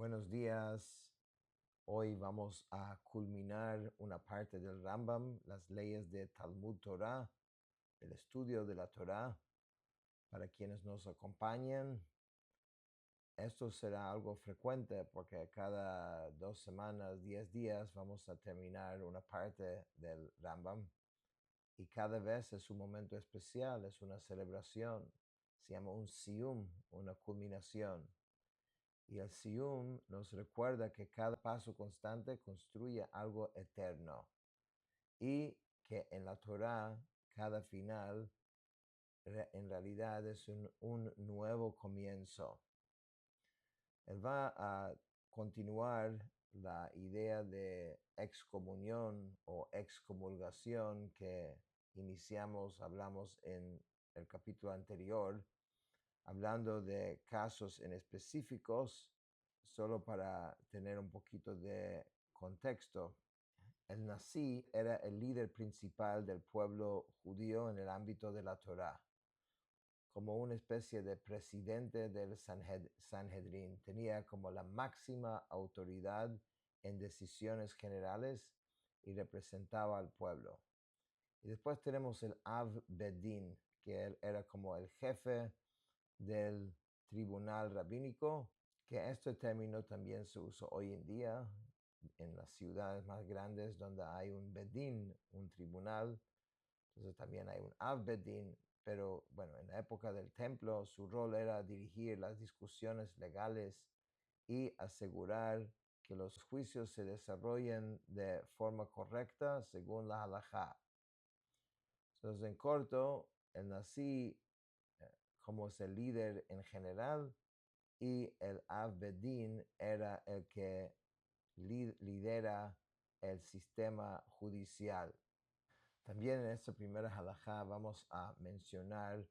Buenos días. Hoy vamos a culminar una parte del Rambam, las leyes de Talmud Torah, el estudio de la Torah. Para quienes nos acompañan, esto será algo frecuente porque cada 2 semanas, 10 días, vamos a terminar una parte del Rambam y cada vez es un momento especial, es una celebración. Se llama un siyum, una culminación. Y el Siyum nos recuerda que cada paso constante construye algo eterno y que en la Torah cada final en realidad es un nuevo comienzo. Él va a continuar la idea de excomunión o excomulgación que hablamos en el capítulo anterior, hablando de casos en específicos. Solo para tener un poquito de contexto, el Nasi era el líder principal del pueblo judío en el ámbito de la Torá, como una especie de presidente del Sanhedrin. Tenía como la máxima autoridad en decisiones generales y representaba al pueblo. Y después tenemos el Av Bedin, que él era como el jefe del tribunal rabínico, que este término también se usa hoy en día en las ciudades más grandes donde hay un bedín, un tribunal. Entonces también hay un Av-Bedín, pero bueno, en la época del templo su rol era dirigir las discusiones legales y asegurar que los juicios se desarrollen de forma correcta según la halajá. Entonces, en corto, el Nasi, como es el líder en general, y el Av-Bedin era el que lidera el sistema judicial. También en esta primera halajá vamos a mencionar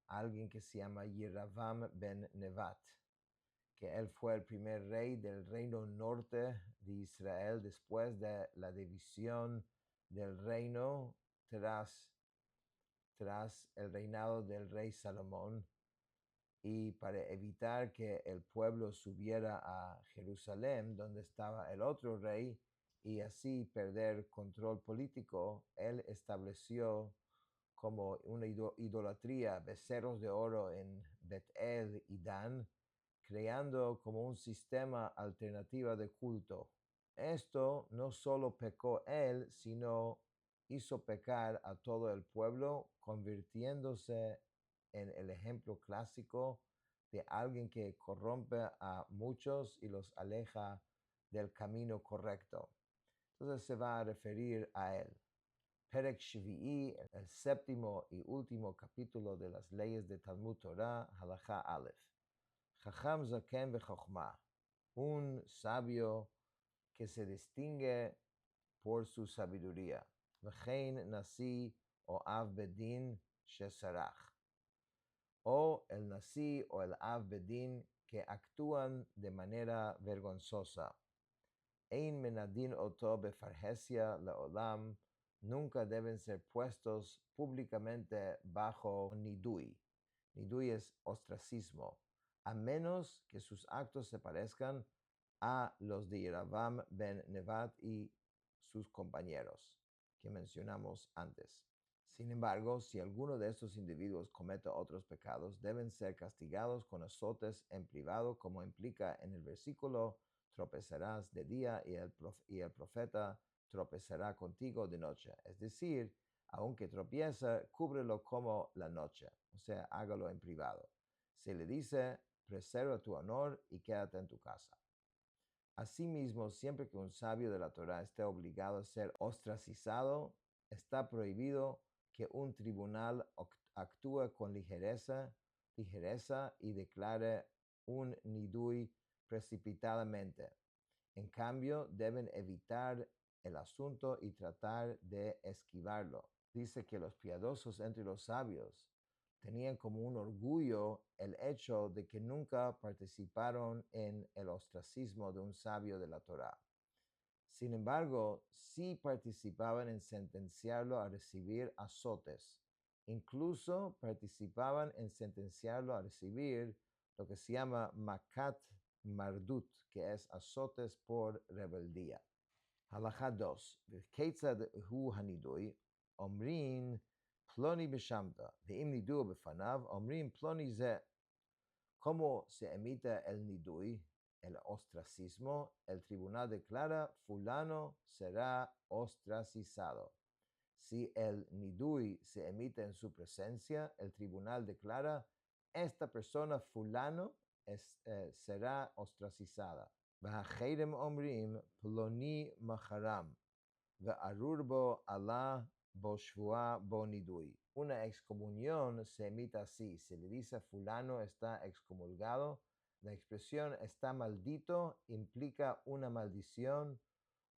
a alguien que se llama Yeravam ben Nevat, que él fue el primer rey del reino norte de Israel después de la división del reino tras el reinado del rey Salomón. Y para evitar que el pueblo subiera a Jerusalén, donde estaba el otro rey, y así perder control político, él estableció como una idolatría, becerros de oro en Bet-El y Dan, creando como un sistema alternativo de culto. Esto no solo pecó él, sino hizo pecar a todo el pueblo, convirtiéndose en el ejemplo clásico de alguien que corrompe a muchos y los aleja del camino correcto. Entonces se va a referir a él. Perek Shvi'i, el séptimo y último capítulo de las leyes de Talmud Torah, Halachá Aleph. Chacham Zaken Bechokhmah, un sabio que se distingue por su sabiduría. V'chein Nasi o Av Bedin Shesarach. O el Nasi o el Av Bedin que actúan de manera vergonzosa. Ein menadin oto befarhesia leolam, nunca deben ser puestos públicamente bajo nidui. Nidui es ostracismo, a menos que sus actos se parezcan a los de Yeravam ben Nevat y sus compañeros que mencionamos antes. Sin embargo, si alguno de estos individuos comete otros pecados, deben ser castigados con azotes en privado, como implica en el versículo: tropezarás de día y el profeta tropezará contigo de noche. Es decir, aunque tropieza, cúbrelo como la noche, o sea, hágalo en privado. Se le dice: preserva tu honor y quédate en tu casa. Asimismo, siempre que un sabio de la Torah esté obligado a ser ostracizado, está prohibido que un tribunal actúe con ligereza y declare un nidui precipitadamente. En cambio, deben evitar el asunto y tratar de esquivarlo. Dice que los piadosos entre los sabios tenían como un orgullo el hecho de que nunca participaron en el ostracismo de un sabio de la Torá. Sin embargo, sí participaban en sentenciarlo a recibir azotes. Incluso participaban en sentenciarlo a recibir lo que se llama makat mardut, que es azotes por rebeldía. Halakha 2. Ketzad hu hanidui, omrin ploni beshamta, ve'im nidu befanav, omrin ploni ze. ¿Cómo se emite el nidui, el ostracismo? El tribunal declara, fulano será ostracizado. Si el nidui se emite en su presencia, el tribunal declara, esta persona fulano será ostracizada. V'hacheirem omrim ploni macharam, ve'arur bo Allah bo shvua bo nidui. Una excomunión se emite así, se le dice fulano está excomulgado. La expresión está maldito implica una maldición,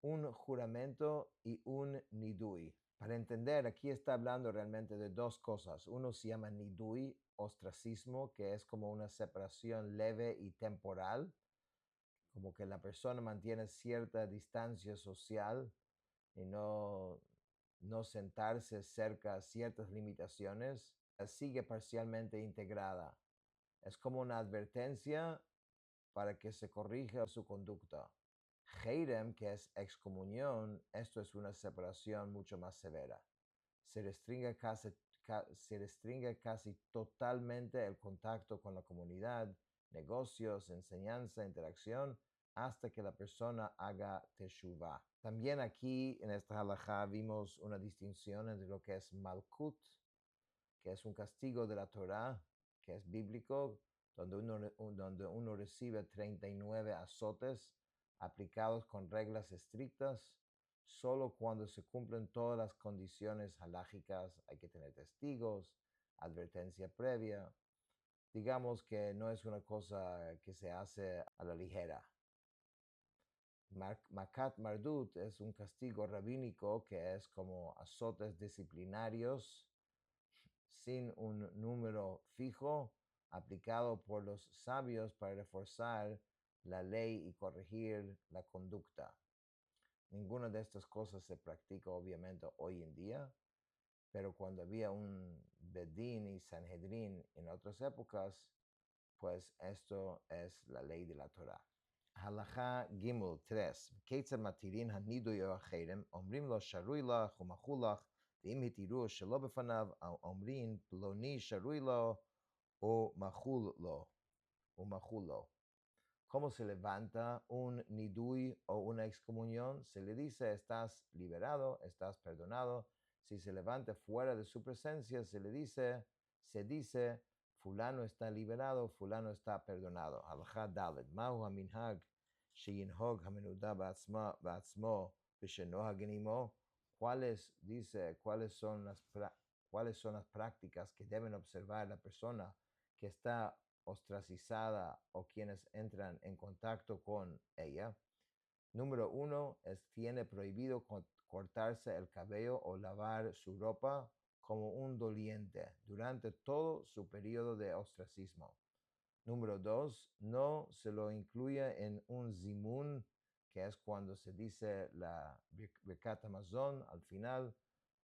un juramento y un nidui. Para entender, aquí está hablando realmente de dos cosas. Uno se llama nidui, ostracismo, que es como una separación leve y temporal, como que la persona mantiene cierta distancia social y no sentarse cerca a ciertas limitaciones, sigue parcialmente integrada. Es como una advertencia para que se corrija su conducta. Heirem, que es excomunión, esto es una separación mucho más severa. Se restringe casi totalmente el contacto con la comunidad, negocios, enseñanza, interacción, hasta que la persona haga teshuvah. También aquí en esta halajá vimos una distinción entre lo que es malkut, que es un castigo de la Torá, que es bíblico, donde uno recibe 39 azotes aplicados con reglas estrictas. Solo cuando se cumplen todas las condiciones halágicas, hay que tener testigos, advertencia previa. Digamos que no es una cosa que se hace a la ligera. Makat Mardut es un castigo rabínico que es como azotes disciplinarios sin un número fijo, aplicado por los sabios para reforzar la ley y corregir la conducta. Ninguna de estas cosas se practica obviamente hoy en día, pero cuando había un Bedín y Sanhedrin en otras épocas, pues esto es la ley de la Torah. Halakha Gimel 3. Ketzad matirin hanidu yoacherem, omrim lo sharui lach umachulach, ואם התירו שלא בפניו, אומרים פלוני שרוי לו o mahul lo. ¿Cómo se levanta un nidui o una excomunión? Se le dice, estás liberado, estás perdonado. Si se levanta fuera de su presencia, se dice, fulano está liberado, fulano está perdonado. Halakha Dalet. Mahu haminhag sheyinhog hamenuda ba'atzmo v'shenohag imo. ¿Cuáles son las prácticas que deben observar la persona que está ostracizada o quienes entran en contacto con ella? Número 1 tiene prohibido cortarse el cabello o lavar su ropa como un doliente durante todo su periodo de ostracismo. Número 2, no se lo incluye en un zimun, que es cuando se dice la Birkat Hamazon al final,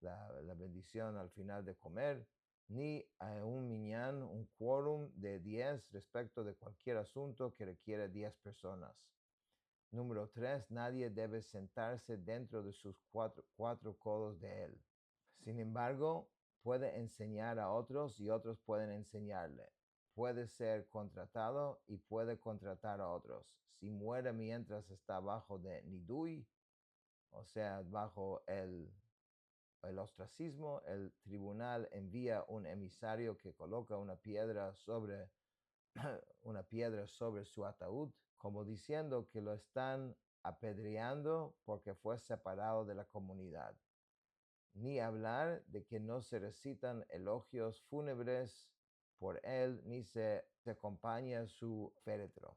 la bendición al final de comer, ni a un minyan, un quórum de 10 respecto de cualquier asunto que requiere 10 personas. Número 3, nadie debe sentarse dentro de sus cuatro codos de él. Sin embargo, puede enseñar a otros y otros pueden enseñarle. Puede ser contratado y puede contratar a otros. Si muere mientras está bajo de nidui, o sea, bajo el ostracismo, el tribunal envía un emisario que coloca una piedra sobre su ataúd, como diciendo que lo están apedreando porque fue separado de la comunidad. Ni hablar de que no se recitan elogios fúnebres por él, ni se acompaña su féretro.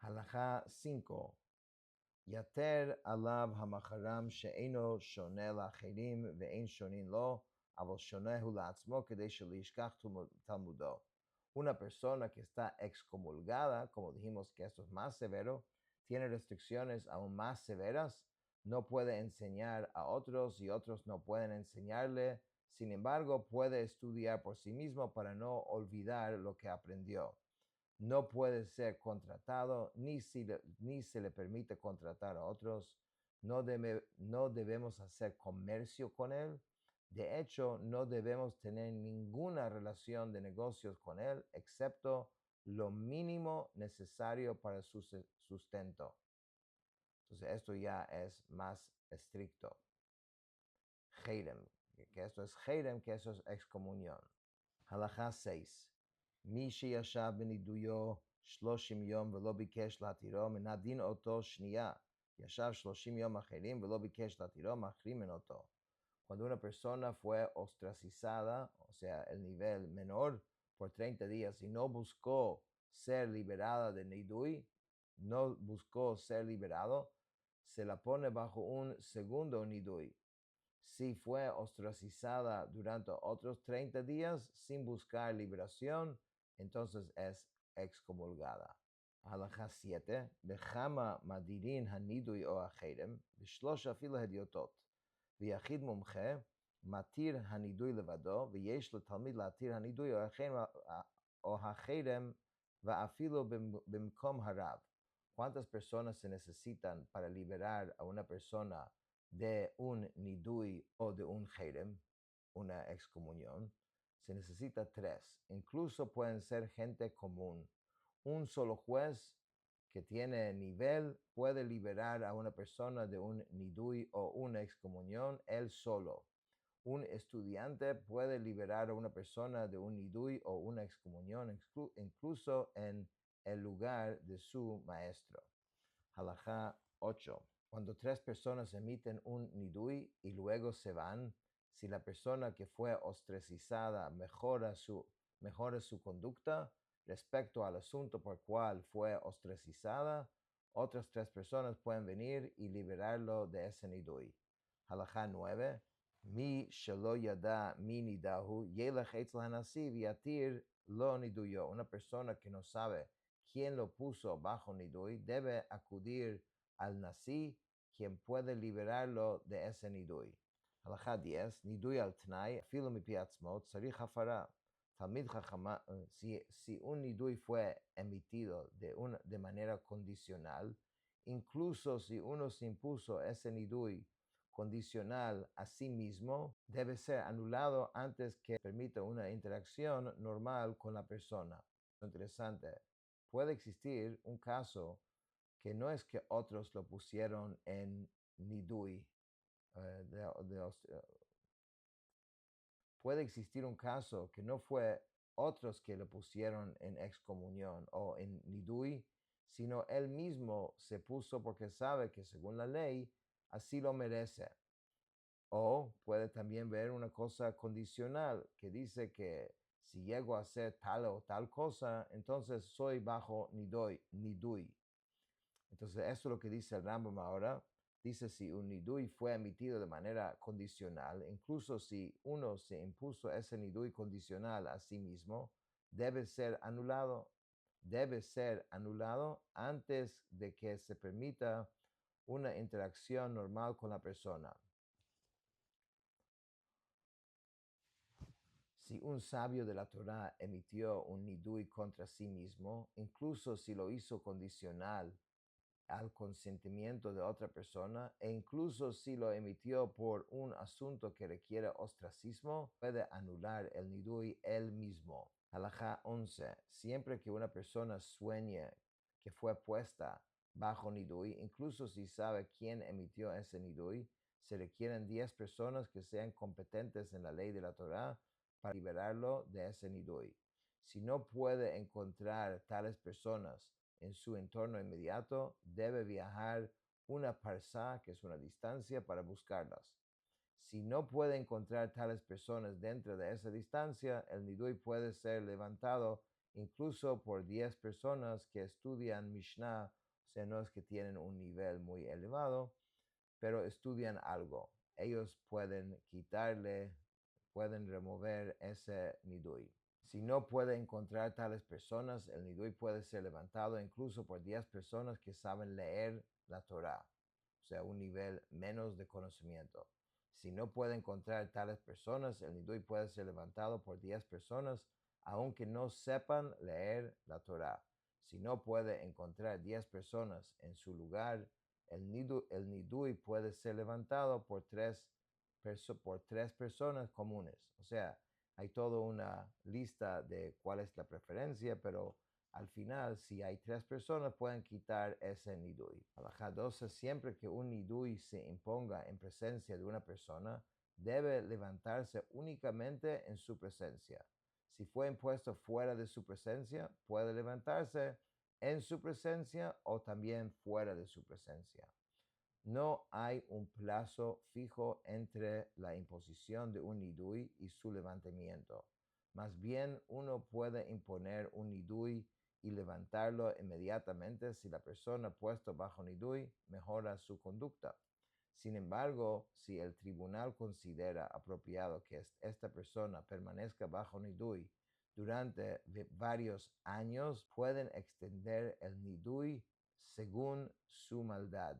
Halajá 5. Yater alav hamacharam she'eno shone la'acherim ve'en shonin lo, aval shonehu la'atzmo kedei shelishkach talmudo. Una persona que está excomulgada, como dijimos que esto es más severo, tiene restricciones aún más severas, no puede enseñar a otros y otros no pueden enseñarle. Sin embargo, puede estudiar por sí mismo para no olvidar lo que aprendió. no puede ser contratado, ni se le permite contratar a otros, no debemos hacer comercio con él. De hecho, no debemos tener ninguna relación de negocios con él, excepto lo mínimo necesario para su sustento. Entonces, esto ya es más estricto. Heirem, que esto es Heirem, que eso es excomunión. Halajá 6. מי שישב בנידויו 30 יום ולא ביקש להתירו, מן הדין אותו שנייה. ישב 30 יום אחרים ולא ביקש להתירו, מחריmen אותו. Cuando una persona fue ostracizada, o sea, el nivel menor, por 30 días y no buscó ser liberada de Nidui, no buscó ser liberado, se la pone bajo un segundo Nidui. Si fue ostracizada durante otros 30 días sin buscar liberación, entonces es excomulgada. הלכה 7, בכמה מדירין הנידוי או החרם, בשלוש אפילו הדיוטות. ויחיד מומחה מתיר הנידוי לבדו, ויש לתלמיד להתיר הנידוי או החרם, ואפילו במקום הרב. ¿Cuántas personas se necesitan para liberar a una persona de un nidui o de un jerem, una excomunión? Se necesita 3. Incluso pueden ser gente común. Un solo juez que tiene nivel puede liberar a una persona de un nidui o una excomunión él solo. Un estudiante puede liberar a una persona de un nidui o una excomunión incluso en el lugar de su maestro. Halajá 8. Cuando 3 personas emiten un nidui y luego se van, si la persona que fue ostracizada mejora su conducta respecto al asunto por cual fue ostracizada, otras 3 personas pueden venir y liberarlo de ese nidui. Halajá 9. Mi shelo yada mi nidahu yelech etzel hanasi viatir lo niduyo. Una persona que no sabe quién lo puso bajo nidui debe acudir al nasi, quien puede liberarlo de ese nidui. Halajá 10. Nidui al tnai, filo mi piatzmot, sarich hafara. Talmid Jajama, si un nidui fue emitido de manera condicional, incluso si uno se impuso ese nidui condicional a sí mismo, debe ser anulado antes que permita una interacción normal con la persona. Interesante. Puede existir un caso que no es que otros lo pusieron en nidui, puede existir un caso que no fue otros que lo pusieron en excomunión o en nidui, sino él mismo se puso porque sabe que según la ley así lo merece. O puede también ver una cosa condicional que dice que si llego a hacer tal o tal cosa, entonces soy bajo nidui. Entonces, esto es lo que dice el Rambam ahora. Dice, si un nidui fue emitido de manera condicional, incluso si uno se impuso ese nidui condicional a sí mismo, debe ser anulado. Debe ser anulado antes de que se permita una interacción normal con la persona. Si un sabio de la Torá emitió un nidui contra sí mismo, incluso si lo hizo condicional al consentimiento de otra persona, e incluso si lo emitió por un asunto que requiere ostracismo, puede anular el nidui él mismo. Halajá 11. Siempre que una persona sueñe que fue puesta bajo nidui, incluso si sabe quién emitió ese nidui, se requieren 10 personas que sean competentes en la ley de la Torá para liberarlo de ese nidui. Si no puede encontrar tales personas en su entorno inmediato, debe viajar una parsá, que es una distancia, para buscarlas. Si no puede encontrar tales personas dentro de esa distancia, el nidui puede ser levantado incluso por 10 personas que estudian Mishnah, o sea, no es que tienen un nivel muy elevado, pero estudian algo. Ellos pueden pueden remover ese nidui. Si no puede encontrar tales personas, el nidui puede ser levantado incluso por 10 personas que saben leer la Torá, o sea, un nivel menos de conocimiento. Si no puede encontrar tales personas, el nidui puede ser levantado por 10 personas aunque no sepan leer la Torá. Si no puede encontrar 10 personas en su lugar, el nidui puede ser levantado por tres personas comunes. O sea, hay toda una lista de cuál es la preferencia, pero al final, si hay 3 personas, pueden quitar ese nidui. Alajá 12, siempre que un nidui se imponga en presencia de una persona, debe levantarse únicamente en su presencia. Si fue impuesto fuera de su presencia, puede levantarse en su presencia o también fuera de su presencia. No hay un plazo fijo entre la imposición de un nidui y su levantamiento. Más bien, uno puede imponer un nidui y levantarlo inmediatamente si la persona puesta bajo nidui mejora su conducta. Sin embargo, si el tribunal considera apropiado que esta persona permanezca bajo nidui durante varios años, pueden extender el nidui según su maldad.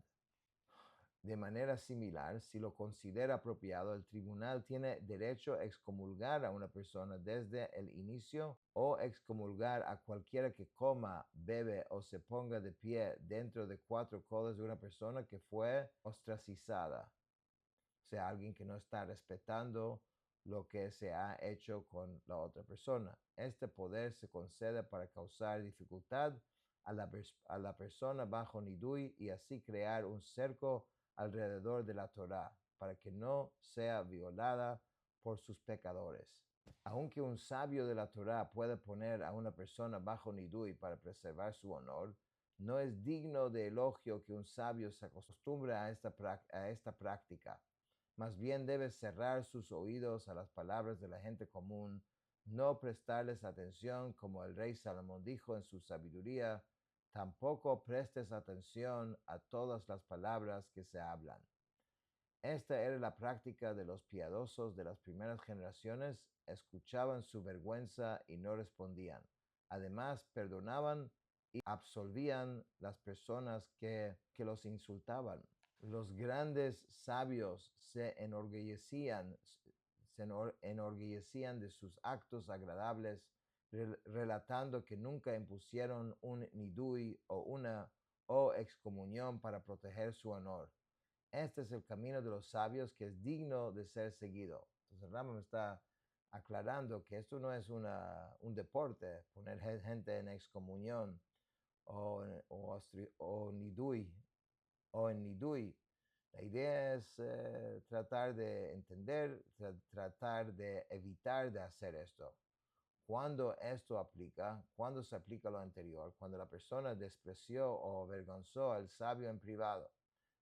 De manera similar, si lo considera apropiado, el tribunal tiene derecho a excomulgar a una persona desde el inicio o excomulgar a cualquiera que coma, bebe o se ponga de pie dentro de 4 codos de una persona que fue ostracizada. O sea, alguien que no está respetando lo que se ha hecho con la otra persona. Este poder se concede para causar dificultad a la persona bajo nidui y así crear un cerco alrededor de la Torá para que no sea violada por sus pecadores. Aunque un sabio de la Torá puede poner a una persona bajo nidui para preservar su honor, no es digno de elogio que un sabio se acostumbre a esta práctica. Más bien debe cerrar sus oídos a las palabras de la gente común, no prestarles atención como el rey Salomón dijo en su sabiduría, tampoco prestes atención a todas las palabras que se hablan. Esta era la práctica de los piadosos de las primeras generaciones, escuchaban su vergüenza y no respondían. Además, perdonaban y absolvían las personas que los insultaban. Los grandes sabios se enorgullecían de sus actos agradables, relatando que nunca impusieron un nidui o excomunión para proteger su honor. Este es el camino de los sabios que es digno de ser seguido. Entonces Rambam está aclarando que esto no es un deporte, poner gente en excomunión o nidui o en nidui. La idea es tratar de entender, tratar de evitar de hacer esto. Cuando esto aplica, cuando se aplica lo anterior, cuando la persona despreció o avergonzó al sabio en privado.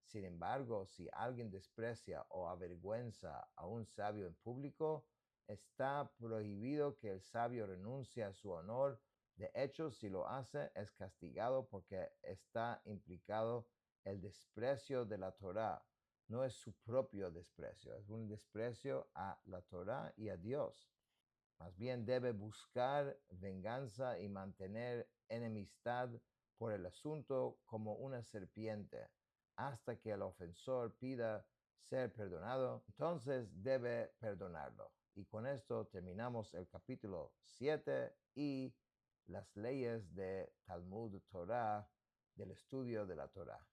Sin embargo, si alguien desprecia o avergüenza a un sabio en público, está prohibido que el sabio renuncie a su honor. De hecho, si lo hace, es castigado porque está implicado el desprecio de la Torá. No es su propio desprecio, es un desprecio a la Torá y a Dios. Más bien debe buscar venganza y mantener enemistad por el asunto como una serpiente hasta que el ofensor pida ser perdonado, entonces debe perdonarlo. Y con esto terminamos el capítulo 7 y las leyes de Talmud Torah, del estudio de la Torah.